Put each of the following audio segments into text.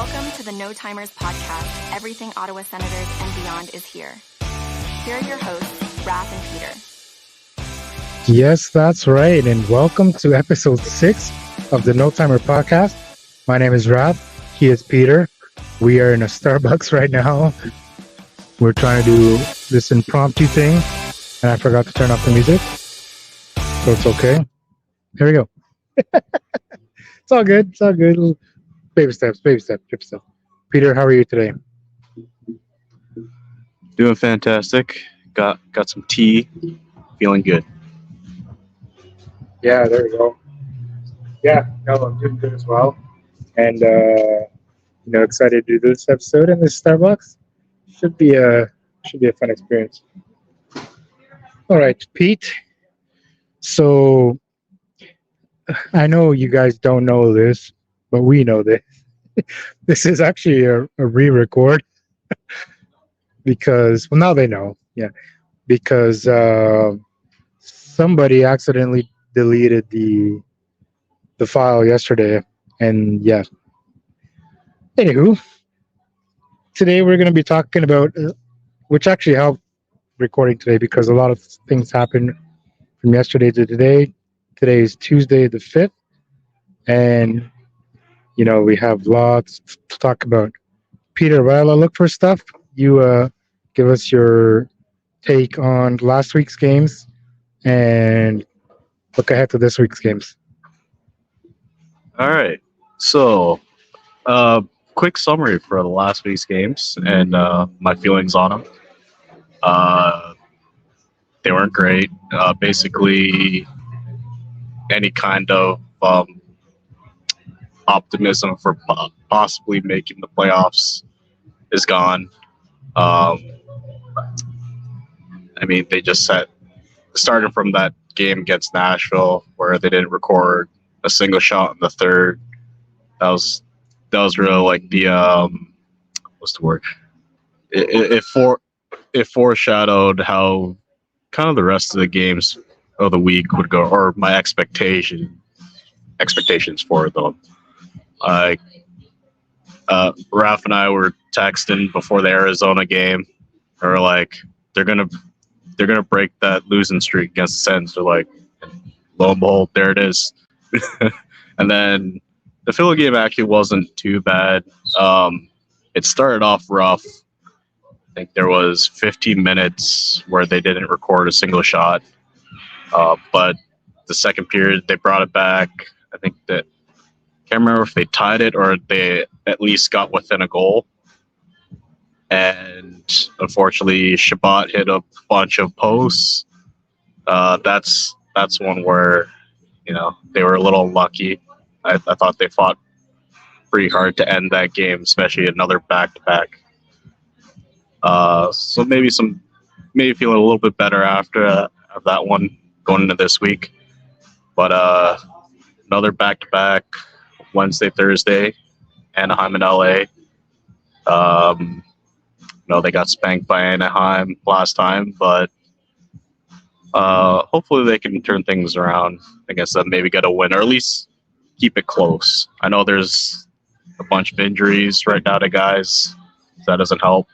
Welcome to the No Timers podcast. Everything Ottawa Senators and beyond is here. Here are your hosts, Raph and Peter. Yes, that's right. And welcome to episode 6 of the No Timer podcast. My name is Raph. He is Peter. We are in a Starbucks right now. We're trying to do this impromptu thing, and I forgot to turn off the music. So it's okay. Here we go. It's all good. It's all good. Baby steps, baby steps, baby steps. Peter, how are you today? Doing fantastic. Got some tea. Feeling good. Yeah, there we go. Yeah, no, I'm doing good as well. And excited to do this episode in this Starbucks. Should be a fun experience. All right, Pete. So I know you guys don't know this, but we know this. This is actually a re-record because, well, now they know. Yeah, because somebody accidentally deleted the file yesterday, and yeah. Anywho, today we're going to be talking about, which actually helped recording today because a lot of things happened from yesterday to today. Today is Tuesday the 5th, and we have lots to talk about. Peter, while I look for stuff, you give us your take on last week's games and look ahead to this week's games. All right. So, quick summary for the last week's games and my feelings on them. They weren't great. Basically, any kind of optimism for possibly making the playoffs is gone. They just started from that game against Nashville where they didn't record a single shot in the third. That was really like the what's the word? It foreshadowed how kind of the rest of the games of the week would go, or my expectations for them. Raph and I were texting before the Arizona game. They were like, they're gonna break that losing streak against the Sens. They're like, lo and behold, there it is. And then the Philly game actually wasn't too bad. It started off rough. I think there was 15 minutes where they didn't record a single shot. But the second period, they brought it back. I think that, can't remember if they tied it or they at least got within a goal. And unfortunately, Shabbat hit a bunch of posts. That's one where, they were a little unlucky. I thought they fought pretty hard to end that game, especially another back-to-back. So maybe feeling a little bit better after that one going into this week. But another back-to-back Wednesday, Thursday, Anaheim and LA. They got spanked by Anaheim last time, but hopefully they can turn things around against them, maybe get a win, or at least keep it close. I know there's a bunch of injuries right now to guys. So that doesn't help.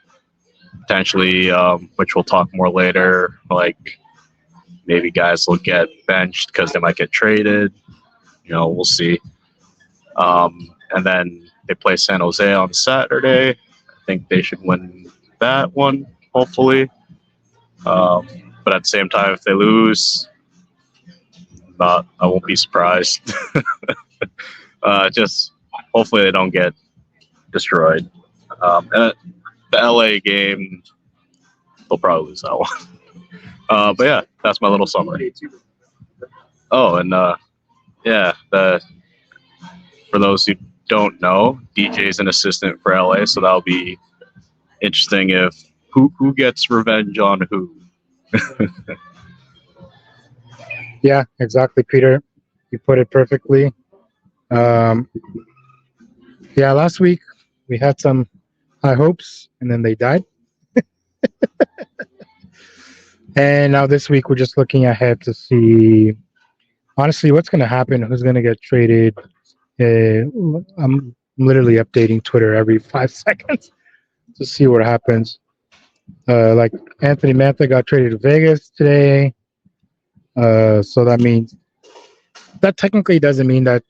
Potentially, which we'll talk more later, like maybe guys will get benched because they might get traded. We'll see. And then they play San Jose on Saturday. I think they should win that one, hopefully. But at the same time, if they lose, I won't be surprised. Just hopefully they don't get destroyed. And the LA game, they'll probably lose that one. But yeah, that's my little summary. Oh, and for those who don't know, DJ is an assistant for LA, so that'll be interesting if who gets revenge on who. Yeah, exactly, Peter. You put it perfectly. Last week we had some high hopes, and then they died. And now this week we're just looking ahead to see, honestly, what's going to happen, who's going to get traded. I'm I'm literally updating Twitter every 5 seconds to see what happens. Like Anthony Mantha got traded to Vegas today. So that technically doesn't mean that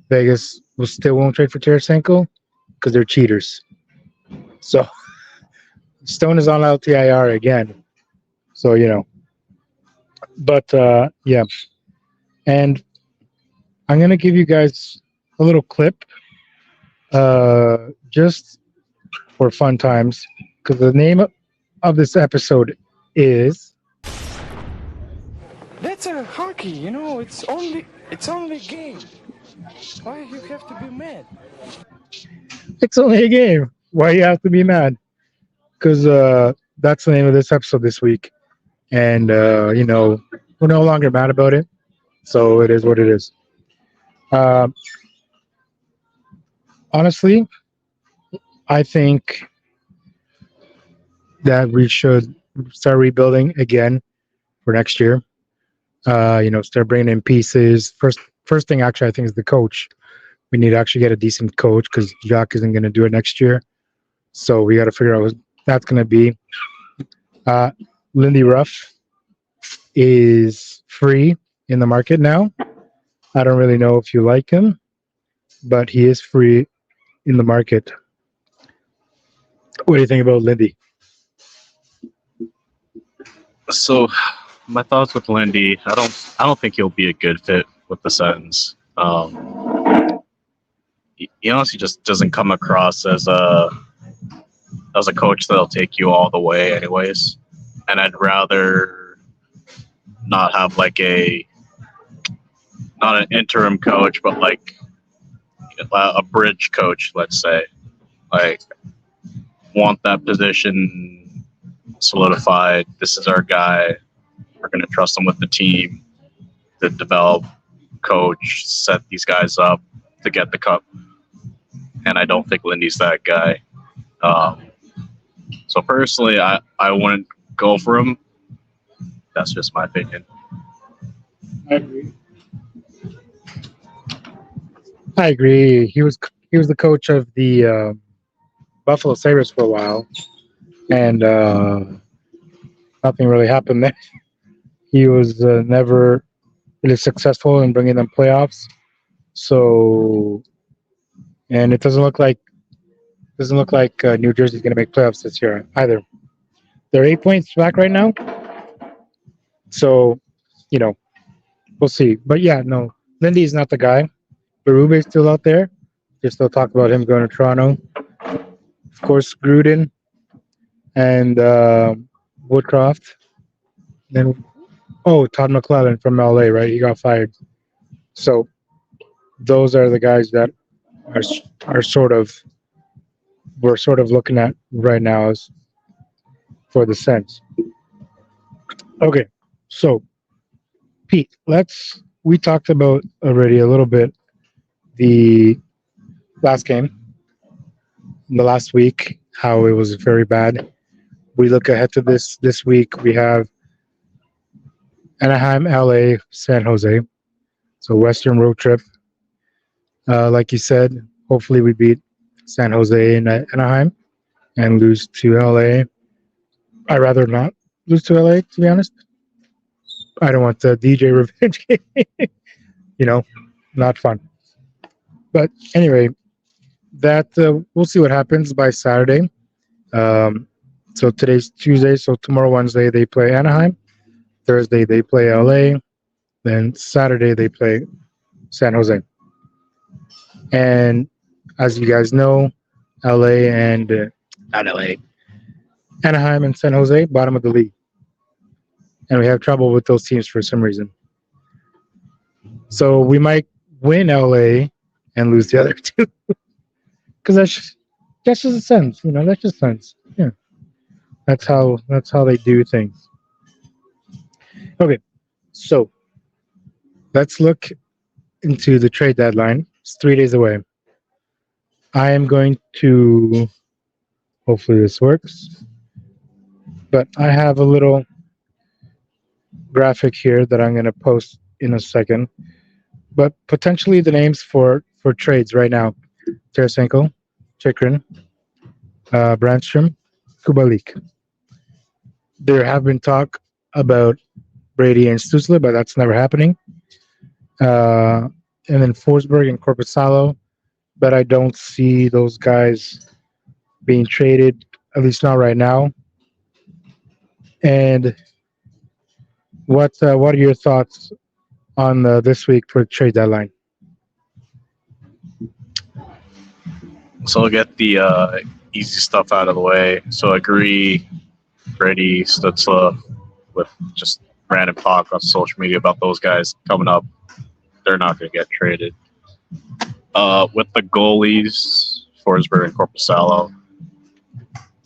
Vegas will still won't trade for Tarasenko because they're cheaters. So Stone is on LTIR again. So, but yeah. And I'm going to give you guys a little clip just for fun times because the name of this episode is That's a hockey, it's only a game. Why you have to be mad? It's Only a Game. Why you have to be mad? Because that's the name of this episode this week. And, we're no longer mad about it. So it is what it is. Honestly, I think that we should start rebuilding again for next year. Start bringing in pieces. First thing, actually, I think is the coach. We need to actually get a decent coach because Jacques isn't going to do it next year. So we got to figure out what that's going to be. Lindy Ruff is free in the market now. I don't really know if you like him, but he is free in the market. What do you think about Lindy? So, my thoughts with Lindy, I don't think he'll be a good fit with the Sens. He honestly just doesn't come across as a coach that'll take you all the way, anyways. And I'd rather not have not an interim coach, but like a bridge coach, let's say. Like, want that position solidified. This is our guy. We're going to trust him with the team to develop, coach, set these guys up to get the cup. And I don't think Lindy's that guy. So personally, I wouldn't go for him. That's just my opinion. I agree. He was the coach of the Buffalo Sabres for a while, and nothing really happened there. He was never really successful in bringing them playoffs. So, and it doesn't look like New Jersey's going to make playoffs this year either. They're 8 points back right now. So, we'll see. But yeah, no, Lindy's not the guy. Berube's still out there. They still talk about him going to Toronto. Of course, Gruden and Woodcroft. Then, Todd McClellan from LA, right? He got fired. So those are the guys that are we're sort of looking at right now as for the Sens. Okay, so Pete, we talked about already a little bit the last game, the last week, how it was very bad. We look ahead to this week. We have Anaheim, LA, San Jose. So Western road trip. Like you said, hopefully we beat San Jose and Anaheim and lose to LA. I'd rather not lose to LA, to be honest. I don't want the DJ revenge game. Not fun. But anyway, that we'll see what happens by Saturday. So today's Tuesday, so tomorrow, Wednesday, they play Anaheim. Thursday, they play LA. Then Saturday, they play San Jose. And as you guys know, Anaheim and San Jose, bottom of the league. And we have trouble with those teams for some reason. So we might win LA and lose the other two. Because that's just the Sens, that's just Sens. Yeah. That's how they do things. Okay, so let's look into the trade deadline. It's 3 days away. I am going to, hopefully this works, but I have a little graphic here that I'm going to post in a second. But potentially the names for trades right now. Tarasenko, Chikrin, Brandstrom, Kubalik. There have been talk about Brady and Stutzler, but that's never happening. And then Forsberg and Corpusalo, but I don't see those guys being traded, at least not right now. And what are your thoughts on this week for the trade deadline? So I'll get the easy stuff out of the way. So I agree, Brady, Stutzla, with just random talk on social media about those guys coming up. They're not going to get traded. With the goalies, Forsberg and Corpusalo,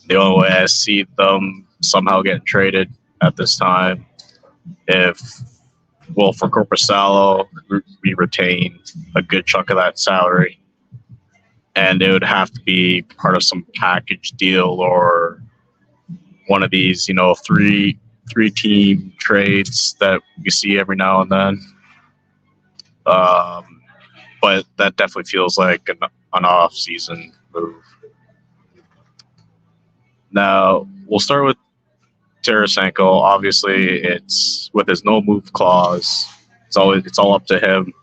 the only way I see them somehow getting traded at this time, for Corpusalo, we retain a good chunk of that salary, and it would have to be part of some package deal or one of these, three team trades that you see every now and then. But that definitely feels like an off-season move. Now, we'll start with Tarasenko. Obviously, it's with his no-move clause. It's all up to him.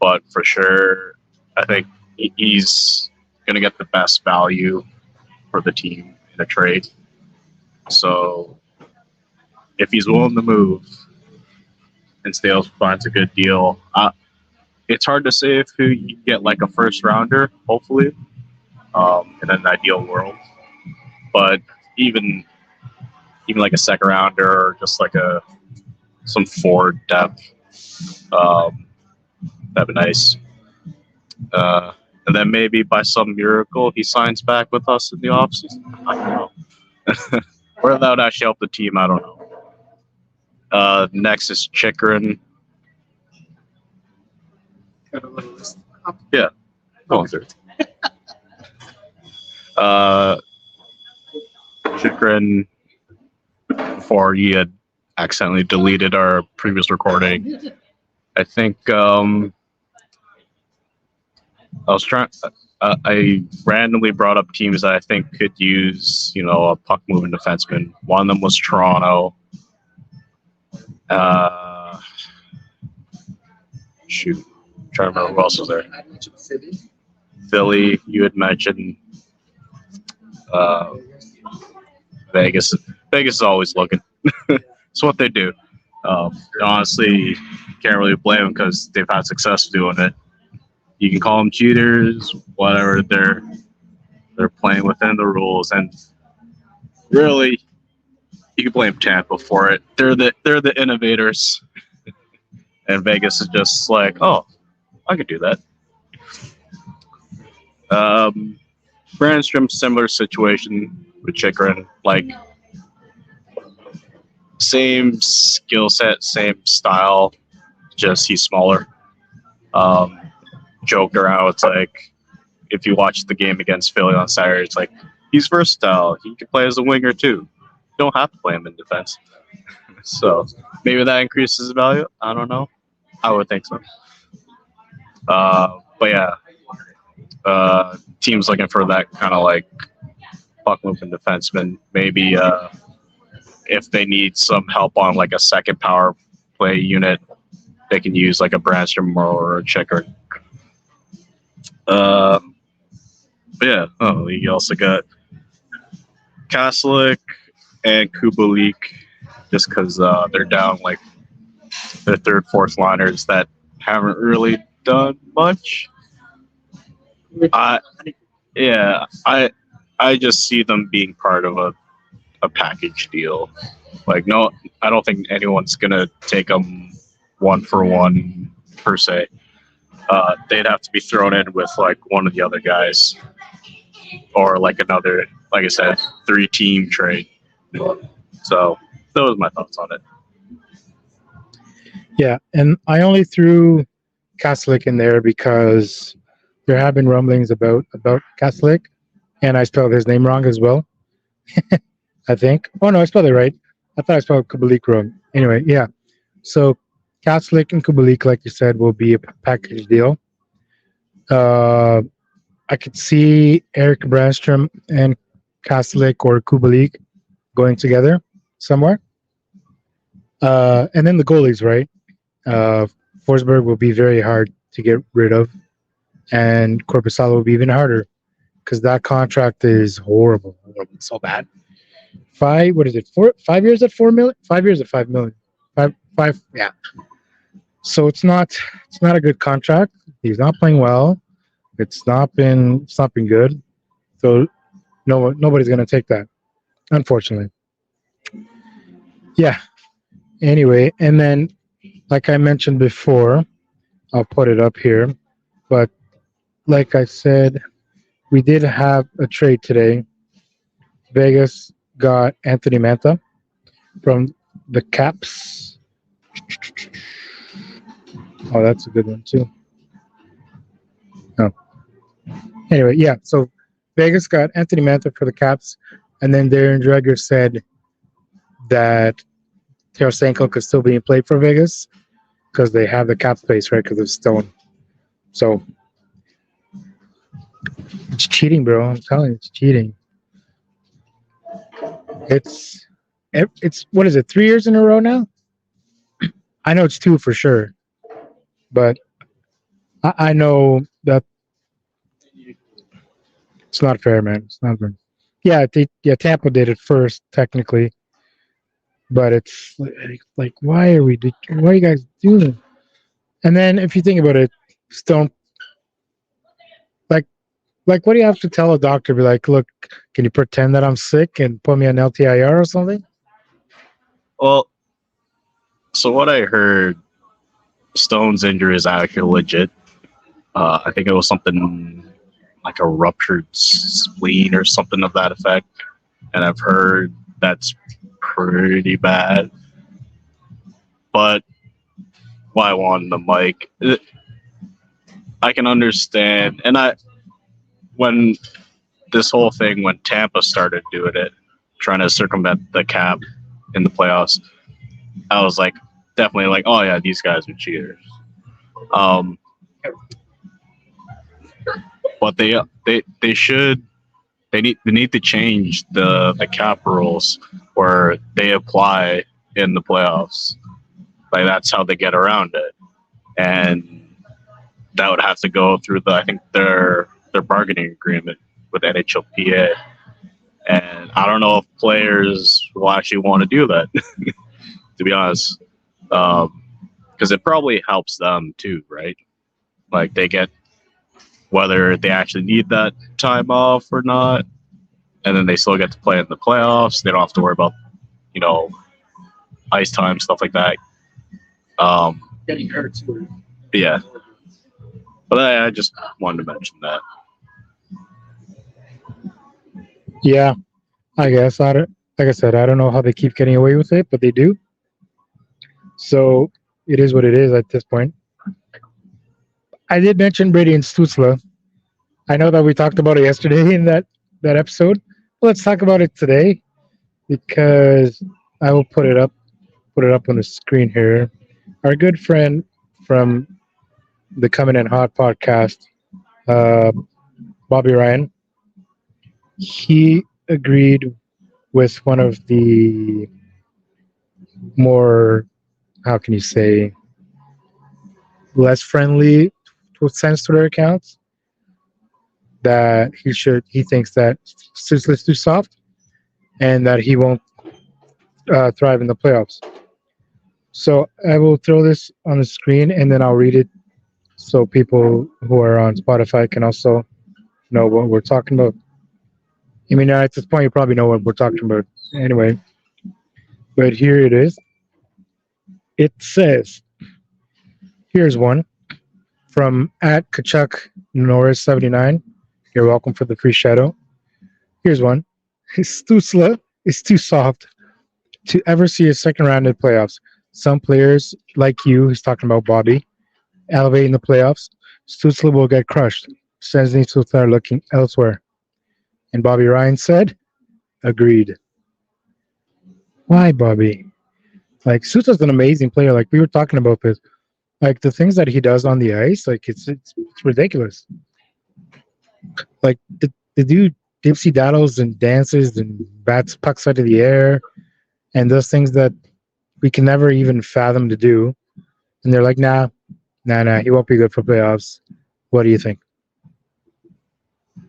But for sure, I think he's going to get the best value for the team in a trade. So if he's willing to move and Stales finds a good deal, it's hard to say if you get like a first rounder, hopefully, in an ideal world. But even like a second rounder or just like some forward depth, that'd be nice. And then maybe by some miracle he signs back with us in the offseason. I don't know. Or that would actually help the team. I don't know. Next is Chikrin. Yeah, going through. Chikrin, before he had accidentally deleted our previous recording, I think I randomly brought up teams that I think could use, a puck moving defenseman. One of them was Toronto. Shoot, I'm trying to remember who else was there. Philly, you had mentioned. Vegas. Vegas is always looking. It's what they do. Honestly, can't really blame them because they've had success doing it. You can call them cheaters, whatever. They're playing within the rules, and really, you can blame Tampa for it. They're the innovators, and Vegas is just like, oh, I could do that. Brandstrom, similar situation with Chikrin, like same skill set, same style, just he's smaller. Joked around, it's like if you watch the game against Philly on Saturday, it's like he's versatile. He can play as a winger too. You don't have to play him in defense. So maybe that increases his value. I don't know. I would think so. But yeah, teams looking for that kind of like puck moving defenseman. Maybe if they need some help on like a second power play unit, they can use like a Brandstrom or a Checker. But yeah, you also got Kaslik and Kubalik, just because they're down like their third, fourth liners that haven't really done much. I just see them being part of a package deal. Like, no, I don't think anyone's gonna take them one for one per se. They'd have to be thrown in with like one of the other guys, or like another, like I said, 3-team trade. So those are my thoughts on it. Yeah, and I only threw Kaslik in there because there have been rumblings about Kaslik, and I spelled his name wrong as well. I think. Oh no, I spelled it right. I thought I spelled Kubalik wrong. Anyway, yeah. So Kaslik and Kubalik, like you said, will be a package deal. Uh, I could see Eric Brandstrom and Kastlik or Kubalik going together somewhere. And then the goalies, right? Uh, Forsberg will be very hard to get rid of, and Korpisalo will be even harder because that contract is horrible. It's so bad. What is it? 5 years at 4 million? 5 years at 5 million. Five, yeah. So it's not a good contract. He's not playing well. It's not been good. So nobody's gonna take that, unfortunately. Yeah. Anyway, and then like I mentioned before, I'll put it up here. But like I said, we did have a trade today. Vegas got Anthony Mantha from the Caps. Oh, that's a good one too. Oh. Anyway, yeah. So Vegas got Anthony Mantha for the Caps, and then Darren Dreger said that Tarasenko could still be in play for Vegas because they have the cap space, right? Because of Stone. So it's cheating, bro. I'm telling you, it's cheating. It's what is it? 3 years in a row now? I know it's 2 for sure, but I know that it's not fair, man. It's not fair. Yeah, Tampa did it first technically, but it's like why are you guys doing it? And then if you think about it, Stone, like what do you have to tell a doctor? Be like, look, can you pretend that I'm sick and put me on LTIR or something? Well, so what I heard, Stone's injury is actually legit. I think it was something like a ruptured spleen or something of that effect. And I've heard that's pretty bad. But why I wanted the mic, I can understand. And when this whole thing, when Tampa started doing it, trying to circumvent the cap in the playoffs, I was like, definitely like, oh yeah, these guys are cheaters. But they need to change the cap rules where they apply in the playoffs. Like that's how they get around it, and that would have to go through I think their bargaining agreement with NHLPA. And I don't know if players will actually want to do that, to be honest, because it probably helps them too, right? Like they get whether they actually need that time off or not, and then they still get to play in the playoffs. They don't have to worry about, ice time, stuff like that. Getting hurt too. Yeah. But I just wanted to mention that. Yeah, I guess. Like I said, I don't know how they keep getting away with it, but they do. So it is what it is at this point. I did mention Brady and Stutzla. I know that we talked about it yesterday in that episode. Let's talk about it today because I will put it up on the screen here. Our good friend from the Coming in Hot podcast, Bobby Ryan, he agreed with one of the more, how can you say, less friendly with Sens Twitter accounts, that he thinks that Stutzla is too soft and that he won't thrive in the playoffs. So I will throw this on the screen and then I'll read it so people who are on Spotify can also know what we're talking about. I mean, at this point, you probably know what we're talking about anyway. But here it is. It says, here's one from at Kachuk Norris 79. You're welcome for the free shadow. Here's one. Stutzla is too soft to ever see a second round in the playoffs. Some players like you, he's talking about Bobby, elevate in the playoffs. Stutzla will get crushed. Sens needs to start looking elsewhere. And Bobby Ryan said, agreed. Why, Bobby? Like, Stutzla's an amazing player. Like, we were talking about this. Like, the things that he does on the ice, like, it's ridiculous. Like the dude dipsy daddles and dances and bats pucks out of the air and does things that we can never even fathom to do. And they're like, nah, he won't be good for playoffs. What do you think?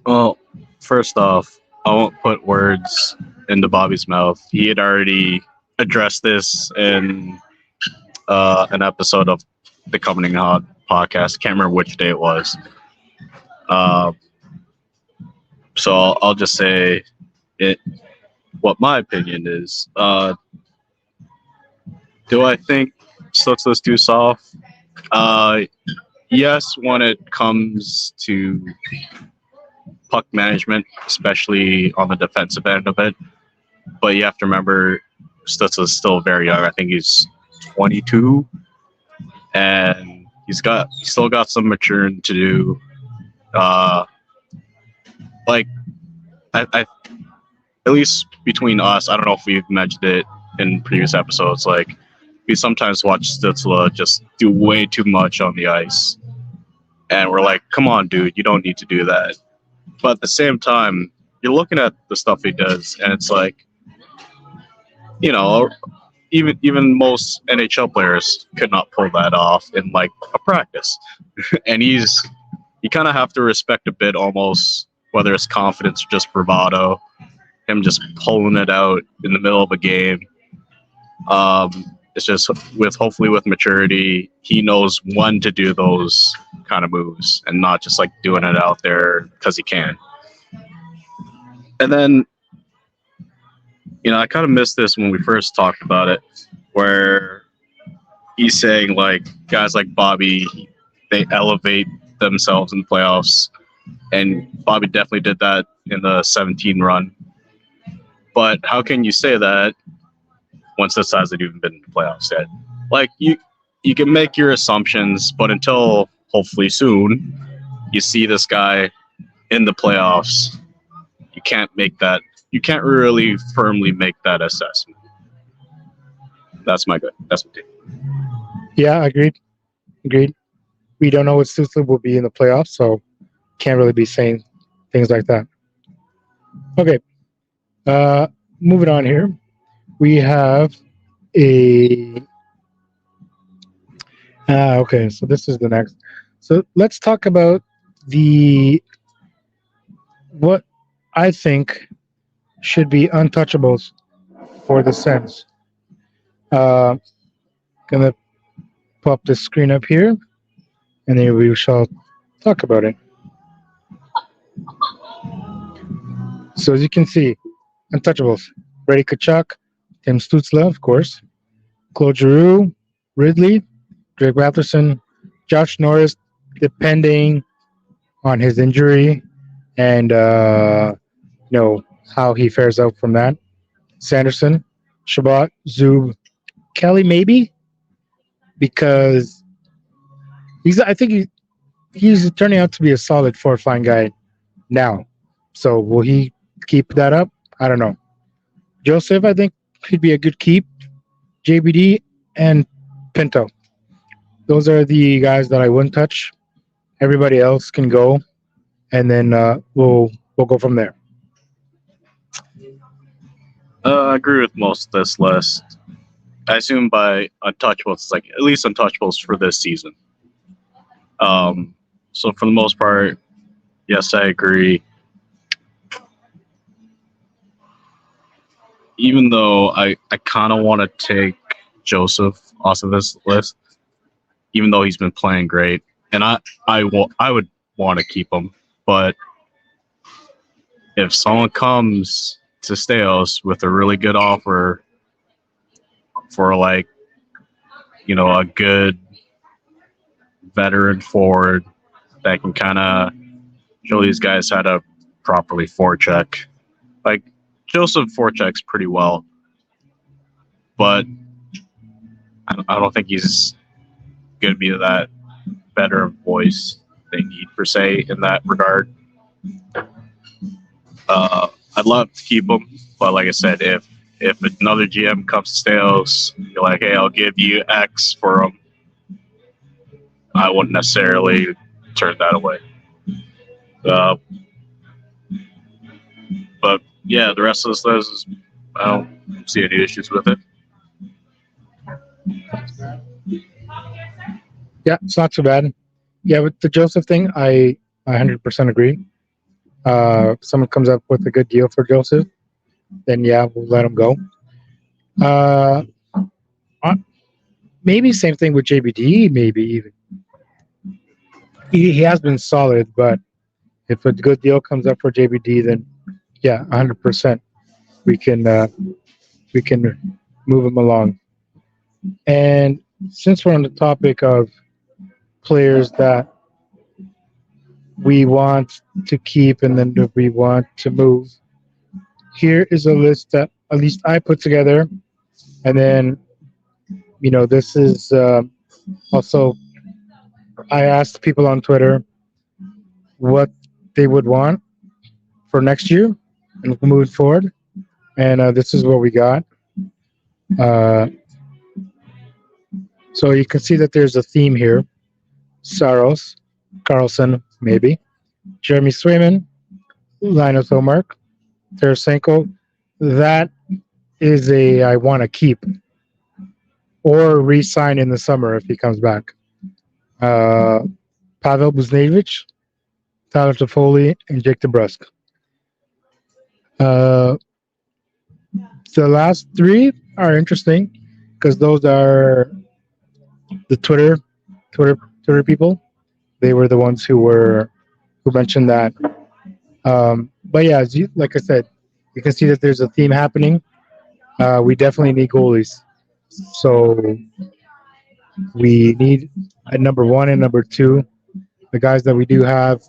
Well, first off, I won't put words into Bobby's mouth. He had already addressed this in an episode of the Coming Hot podcast. Can't remember which day it was. So I'll just say it. What my opinion is. Do I think Stutzler's too soft? Yes, when it comes to puck management, especially on the defensive end of it. But you have to remember, Stutzler's still very young. I think he's 22, and he's still got some maturing to do. Like I at least between us, I don't know if we've mentioned it in previous episodes. Like we sometimes watch Stutzler just do way too much on the ice, and we're like, "Come on, dude, you don't need to do that." But at the same time, you're looking at the stuff he does, and it's like, even most NHL players could not pull that off in like a practice. And you kind of have to respect a bit, almost, whether it's confidence or just bravado. Him just pulling it out in the middle of a game. It's just hopefully with maturity, he knows when to do those kind of moves and not just like doing it out there because he can. And then, I kind of missed this when we first talked about it, where he's saying like guys like Bobby, they elevate themselves in the playoffs, and Bobby definitely did that in the 17 run. But how can you say that once this hasn't even been in the playoffs yet? Like you can make your assumptions, but until hopefully soon you see this guy in the playoffs, you can't really firmly make that assessment. That's my take. Yeah, agreed. We don't know what Stutzler will be in the playoffs, so can't really be saying things like that. Okay. Moving on here. We have okay, so this is the next. So let's talk about what I think should be untouchables for the Sens. Gonna pop the screen up here, and then we shall talk about it. So as you can see, untouchables: Brady Tkachuk, Tim Stutzler, of course, Claude Giroux, Ridley, Drake Batherson, Josh Norris, depending on his injury and how he fares out from that. Sanderson, Shabbat, Zub, Kelly, maybe, because I think he's turning out to be a solid fourth line guy now. So will he keep that up? I don't know. Joseph, I think he'd be a good keep. JBD and Pinto. Those are the guys that I wouldn't touch. Everybody else can go, and then we'll go from there. I agree with most of this list. I assume by untouchables, it's like at least untouchables for this season. So for the most part, yes, I agree. Even though I kind of want to take Joseph off of this list, even though he's been playing great, and I would want to keep him, but if someone comes to Steos with a really good offer for like, a good veteran forward that can kind of show these guys how to properly forecheck, like Joseph forechecks pretty well, but I don't think he's going to be that better voice they need per se in that regard. I'd love to keep him, but like I said, if another GM comes to Steos, you're like, hey, I'll give you X for him, I wouldn't necessarily turn that away. Uh, but yeah, the rest of this list is, I don't see any issues with it. Yeah, it's not too bad. Yeah, with the Joseph thing, I 100% agree. If someone comes up with a good deal for Joseph, then yeah, we'll let him go. Uh, maybe same thing with JBD. Maybe even he has been solid, but if a good deal comes up for JBD, then yeah, 100% we can move him along. And since we're on the topic of players that we want to keep and then that we want to move, here is a list that at least I put together. And then, this is also, I asked people on Twitter what they would want for next year and moving forward. And this is what we got. Uh, so you can see that there's a theme here. Saros, Carlson, maybe. Jeremy Swayman, Linus Omark, Tarasenko. That is a I want to keep or re-sign in the summer if he comes back. Pavel Buznevich, Tyler Toffoli, and Jake DeBrusk. The last three are interesting because those are the Twitter people. They were the ones who mentioned that. But yeah, like I said, you can see that there's a theme happening. We definitely need goalies, so we need a number one and number two. The guys that we do have,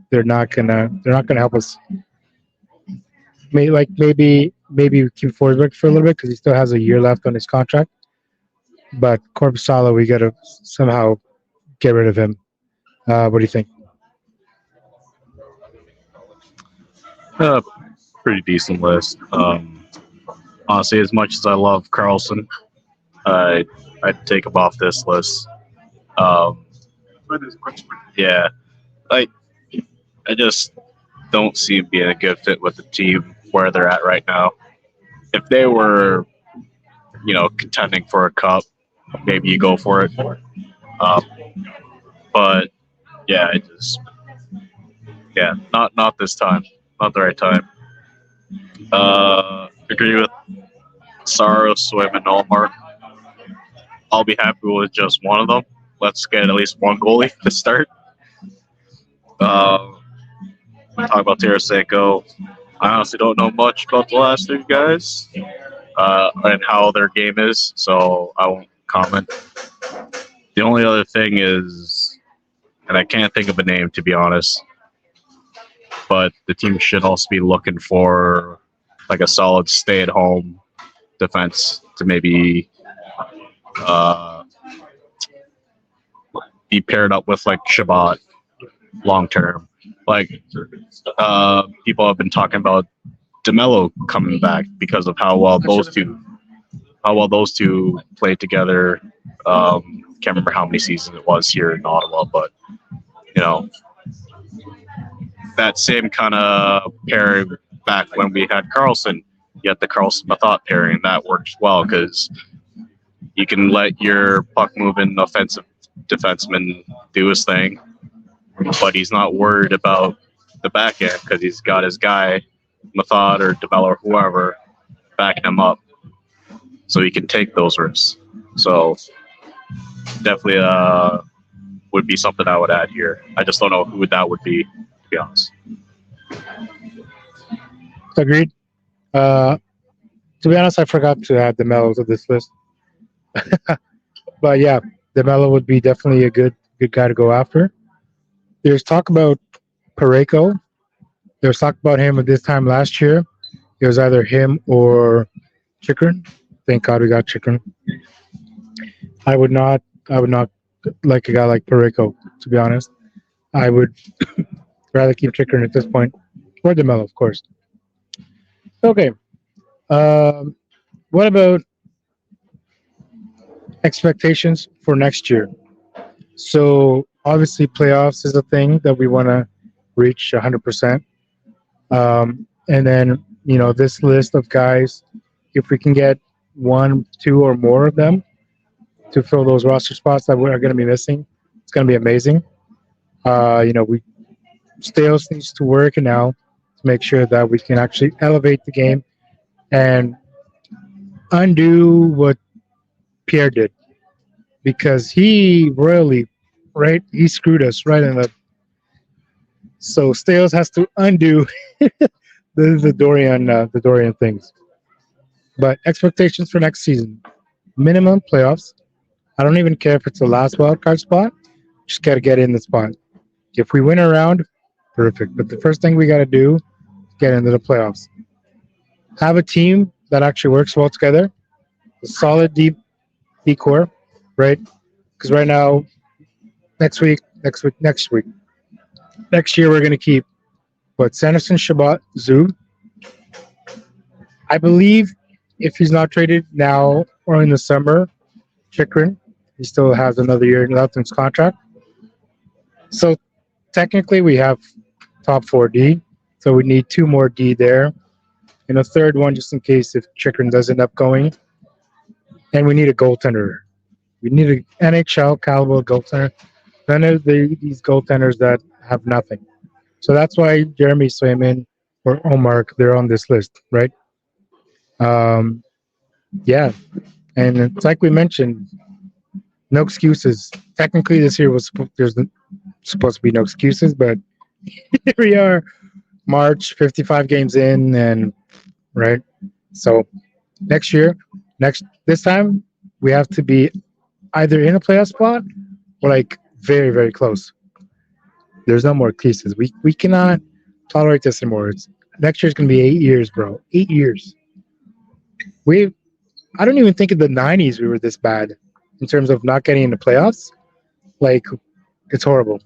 they're not gonna help us. Maybe we keep Forsberg for a little bit because he still has a year left on his contract. But Korpisalo, we gotta somehow get rid of him. What do you think? Pretty decent list. Honestly, as much as I love Carlson, I'd take him off this list. Yeah, I just don't see him being a good fit with the team where they're at right now. If they were, contending for a cup, maybe you go for it. But yeah, not this time, not the right time. Agree with Saros, Swim, and Allmark. I'll be happy with just one of them. Let's get at least one goalie to start. Talk about Tarasenko. I honestly don't know much about the last three guys and how their game is, so I won't comment. The only other thing is, and I can't think of a name to be honest, but the team should also be looking for like a solid stay-at-home defense to maybe be paired up with like Shabbat long term. Like people have been talking about DeMello coming back because of how well those two played together. Can't remember how many seasons it was here in Ottawa, but that same kind of pairing back when we had Carlson, you had the Carlson Mathot pairing, that works well because you can let your puck moving offensive defenseman do his thing, but he's not worried about the back end because he's got his guy, Mathot or DeMello or whoever, backing him up. So he can take those risks. So definitely would be something I would add here. I just don't know who that would be, to be honest. Agreed. To be honest, I forgot to add DeMello to this list. But yeah, DeMello would be definitely a good guy to go after. There's talk about Parayko. There was talk about him at this time last year. It was either him or Chikrin. Thank God we got Chikrin. I would not like a guy like Parayko, to be honest. I would rather keep Chikrin at this point. Or DeMello, of course. Okay. What about expectations for next year? So obviously playoffs is a thing that we want to reach 100%. And then, this list of guys, if we can get one, two, or more of them to fill those roster spots that we're going to be missing, it's going to be amazing. We Stales needs to work now to make sure that we can actually elevate the game and undo what Pierre did, because he really, right, he screwed us right in the. So Stales has to undo the Dorian things. But expectations for next season: minimum playoffs. I don't even care if it's the last wild card spot. Just got to get in the spot. If we win a round, perfect. But the first thing we got to do is get into the playoffs. Have a team that actually works well together. A solid deep core, right? Because right now, next year we're going to keep Sanderson, Shabbat, Zub. I believe if he's not traded now or in the summer, Chikrin, he still has another year left in his contract. So technically we have top 4D. So we need 2 more D there. And a third one just in case if Chikrin does end up going. And we need a goaltender. We need an NHL caliber goaltender. None of these goaltenders that have nothing. So that's why Jeremy Swayman or Omar, they're on this list, right? Yeah. And it's like we mentioned, no excuses. Technically, this year there's supposed to be no excuses, but here we are, March, 55 games in, and right. So this time we have to be either in a playoff spot or like very, very close. There's no more excuses. We cannot tolerate this anymore. Next year's gonna be 8 years, bro. 8 years. I don't even think in the 90s we were this bad in terms of not getting into playoffs. Like, it's horrible.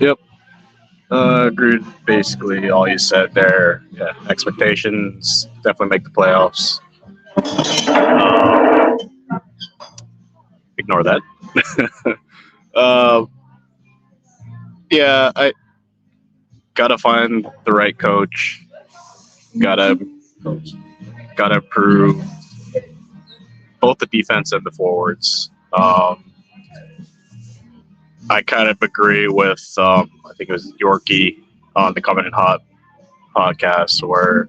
Yep. Agreed. Basically, all you said there. Yeah, expectations definitely make the playoffs. Ignore that. Yeah, I gotta find the right coach. Gotta improve both the defense and the forwards. I kind of agree with I think it was Yorkie on the Covenant Hot podcast where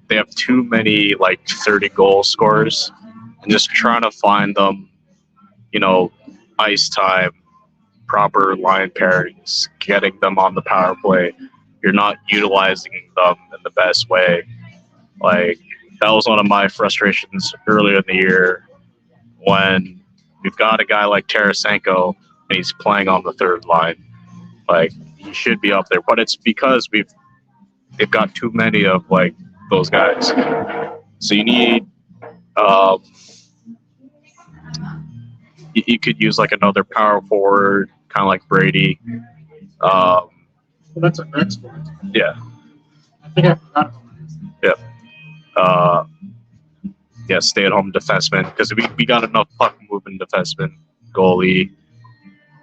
they have too many like 30 goal scorers, and just trying to find them, ice time, proper line pairings, getting them on the power play. You're not utilizing them in the best way. Like, that was one of my frustrations earlier in the year when we've got a guy like Tarasenko and he's playing on the third line. Like, he should be up there, but it's because they've got too many of like those guys. So you need you could use like another power forward, kind of like Brady. Well, that's a next one. Yeah. I think I forgot about Yeah. Yeah, stay-at-home defenseman, because we got enough puck-moving defenseman, goalie,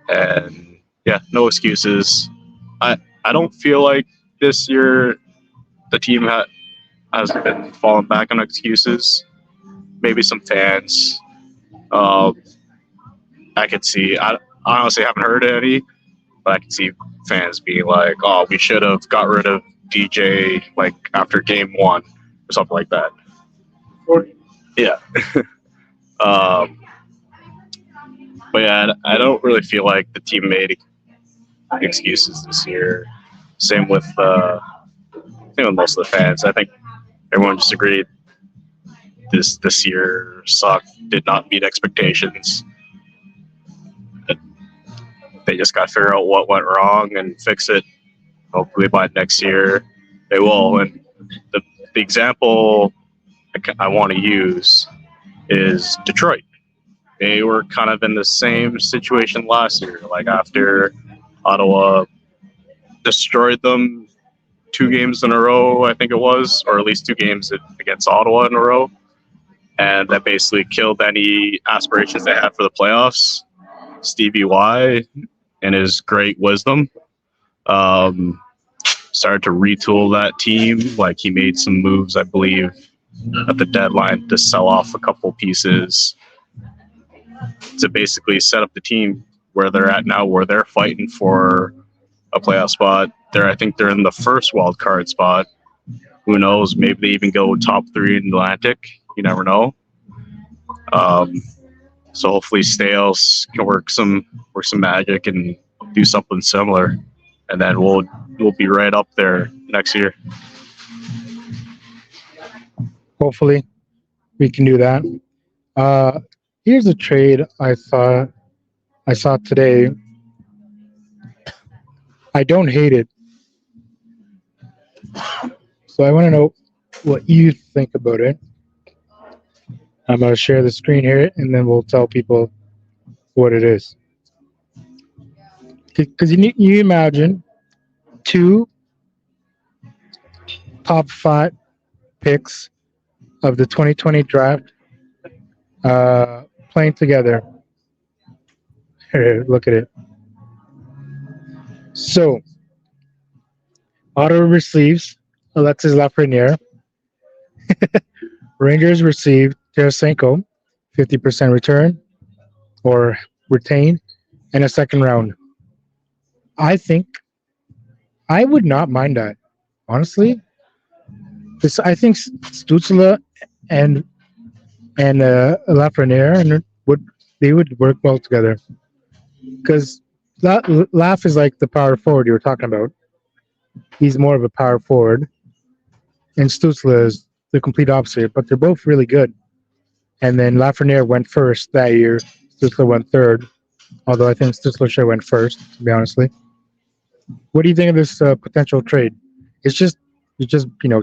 and yeah, no excuses. I don't feel like this year the team has been falling back on excuses. Maybe some fans. I could see. I honestly haven't heard any, but I could see fans being like, "Oh, we should have got rid of DJ like after game 1 or something like that." Yeah. But yeah, I don't really feel like the team made excuses this year. Same with most of the fans. I think everyone just agreed this year sucked, did not meet expectations. They just got to figure out what went wrong and fix it. Hopefully by next year they will. And the example I want to use is Detroit. They were kind of in the same situation last year. Like, after Ottawa destroyed them 2 games in a row, I think it was, or at least 2 games against Ottawa in a row, and that basically killed any aspirations they had for the playoffs. Stevie Y, in his great wisdom, started to retool that team. Like he made some moves, I believe, at the deadline to sell off a couple pieces to basically set up the team where they're at now, where they're fighting for a playoff spot. I think they're in the first wild card spot. Who knows? Maybe they even go top 3 in the Atlantic. You never know. So hopefully Stales can work some magic and do something similar, and then we'll be right up there next year. Hopefully, we can do that. Here's a trade I saw today. I don't hate it, so I want to know what you think about it. I'm going to share the screen here, and then we'll tell people what it is. Because you imagine 2 top 5 picks of the 2020 draft playing together. Here, look at it. So, Ottawa receives Alexis Lafreniere. Rangers received Tarasenko, 50% return or retain, and a second round. I think I would not mind that, honestly. I think Stützle and Lafreniere would work well together, because Laf is like the power forward you were talking about. He's more of a power forward, and Stützle is the complete opposite. But they're both really good. And then Lafreniere went first that year. Stützle went third, although I think Stützle should have went first, to be honestly. What do you think of this potential trade? It's just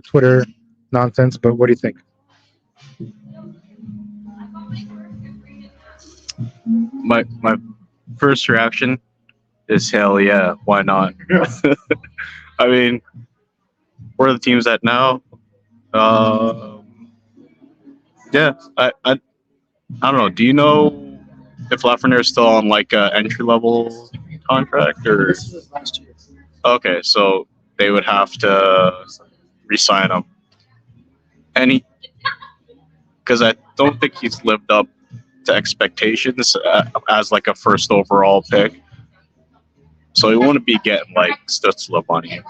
Twitter nonsense, but what do you think? My first reaction is hell yeah, why not? I mean, where are the teams at now? Yeah, I don't know. Do you know if Lafreniere is still on like an entry level contract or? This was last year. Okay, so they would have to re-sign him, and because I don't think he's lived up to expectations as like a first overall pick. So he wouldn't be getting like Stützle money.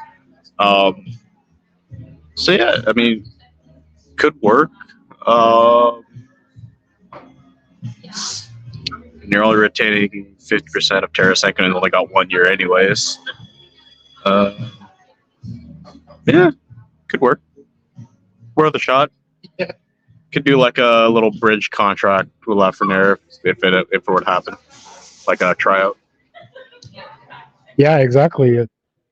So yeah, I mean, could work. And you're only retaining 50% of Tarasenko and only got 1 year anyways. Yeah, could work. Worth a shot. Yeah. Could do like a little bridge contract with Lafreniere if it would happen, like a tryout. Yeah, exactly.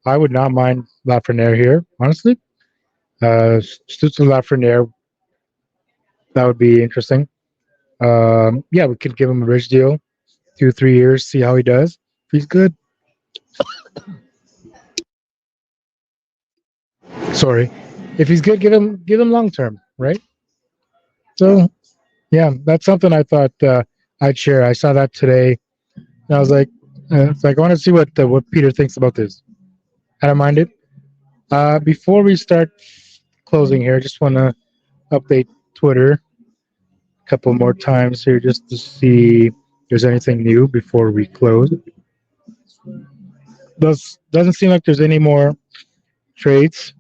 I would not mind Lafreniere here, honestly. Stützle Lafreniere, that would be interesting. Yeah, we could give him a bridge deal, 2-3 years, see how he does. If he's good. Sorry. If he's good, give him long term, right? So, yeah, that's something I thought I'd share. I saw that today, and I was like, it's like I want to see what Peter thinks about this. I don't mind it. Before we start closing here, I just want to update Twitter a couple more times here just to see if there's anything new before we close. Doesn't seem like there's any more trades.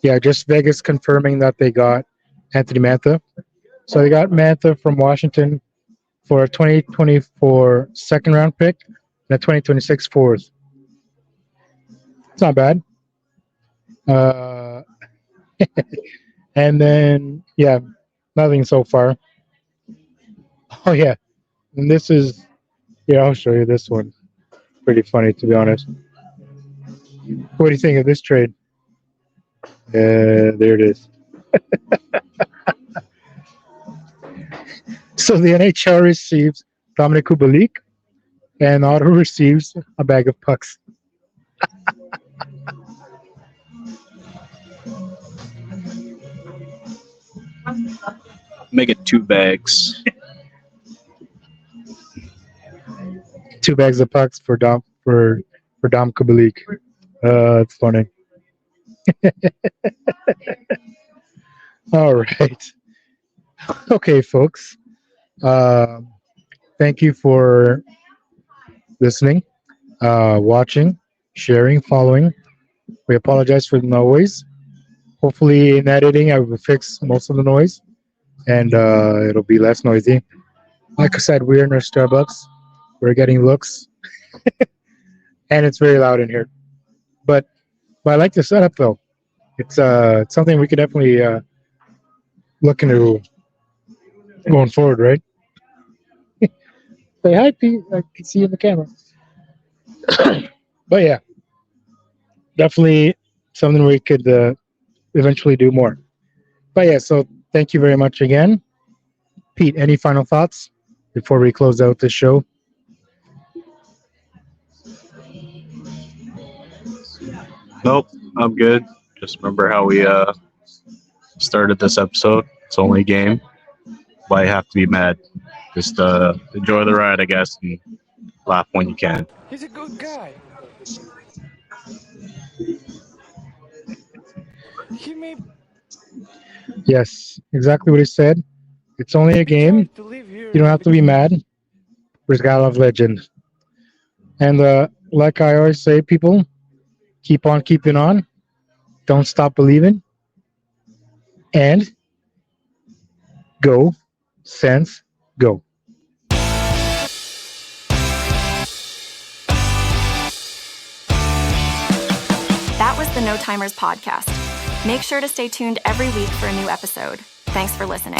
Yeah, just Vegas confirming that they got Anthony Mantha. So they got Mantha from Washington for a 2024 second round pick and a 2026 fourth. It's not bad. And then, yeah, nothing so far. Oh, yeah. And this is, yeah, I'll show you this one. Pretty funny, to be honest. What do you think of this trade? There it is. So the NHL receives Dominic Kubalik, and Ottawa receives a bag of pucks. Make it 2 bags. 2 bags of pucks for Dom Kubalik. It's funny. All right. Okay, folks. Thank you for listening, watching, sharing, following. We apologize for the noise. Hopefully, in editing, I will fix most of the noise and it'll be less noisy. Like I said, we're in our Starbucks. We're getting looks, and it's very loud in here. But I like the setup though. It's something we could definitely look into going forward, right? Say hi, Pete. I can see you in the camera. But yeah, definitely something we could eventually do more. But yeah, so thank you very much again. Pete, any final thoughts before we close out this show? Nope, I'm good. Just remember how we started this episode. It's only a game. Why you have to be mad? Just enjoy the ride, I guess, and laugh when you can. He's a good guy. He may Yes, exactly what he said. It's only a be game. trying to live here. You don't have to be mad. We're got love legend. And like I always say, people, keep on keeping on. Don't stop believing. And go, Sens, go. That was the No Timers podcast. Make sure to stay tuned every week for a new episode. Thanks for listening.